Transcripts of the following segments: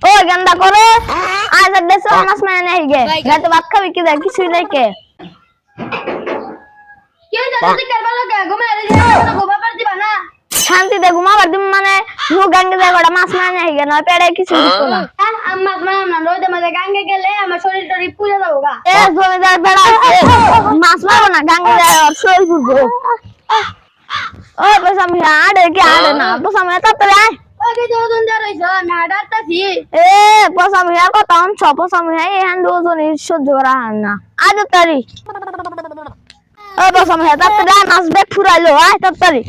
ও গেন্দা করে আজ দেশে মাছ মানে নাই গে রাতে ভাত খাবি কি দেখ কিছু দেখে কেউ জানতে কারবা লাগা ঘুমা রে না ঘুমা পার দিবা না শান্তি দে ঘুমাবার দিম মানে নু গাঙ্গে যায় গোটা মাছ মানে নাই গে নয় পেড়ে কিছু দিত না আম্মা না রোদে মধ্যে গাঙ্গে গেলে আমার শরীর টরি পুড়ে যাবো গা এ জমিদার বেড়া মাছ মারবো না গাঙ্গে যায় শরীর পুড়বো ও পয়সা আমি আড়ে কি আড়ে না পয়সা আমি তাড়াতাড়ি আয় ওকে দুজন যা রইছো আমি আডারতাছি এ পয়সা আমি কথা অন পয়সা আমি এখান দুজন সহ্য করা হয় না আজ তাড়াতাড়ি ও পয়সা আমি তাড়াতাড়ি আয় মাছ বেগ ফুরাইলো আয় তাড়াতাড়ি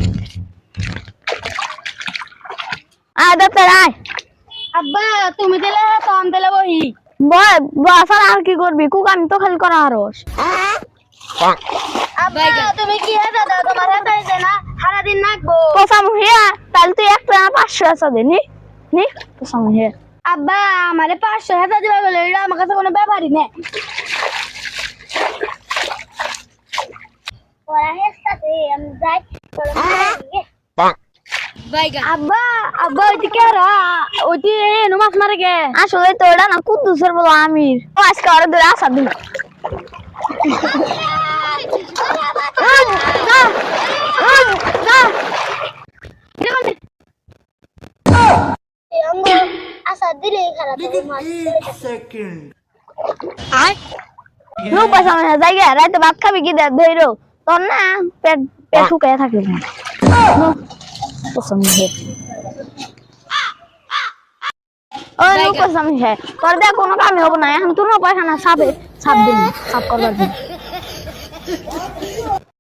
আয় তাড়াতাড়ি আয় আব্বা তুমি দিলে তো আমি দিলে বহি বয় বাসার আর কি করবি কুক আমি তো খালি করা আরস আব্বা তুমি কি হাতে দাও তোমার হাতে হইছে না সারা দিন নাকবো পয়সা আমি তাহলে তুই একটা 500 আছে দে নি পয়সা আমি আব্বা আমারে 500 হাতে দিবা বলে এটা আমার কাছে কোনো ব্যাপারই নেই ওরা হেসতাছে আমি যাই আব্বা আব্বা ওইটি কে রা ওইটি এনো মাছ মারে কে আসলে তো ওটা না কুদ্দুসের বলো আমির ও আজকে ওরা ধরে আসা দিন আশা দিলে খারাপ নো পয়সা মানে জায়গা রাতে ভাত খাবি কি দেখ ধইরো তোর না পেট শুকায় থাকবে না পছন্দ ও নো পয়সা আমি তোর দেখ কোনো কামই হবো না এখন তুই পয়সা না সাপ দিন সাপ করবার দিন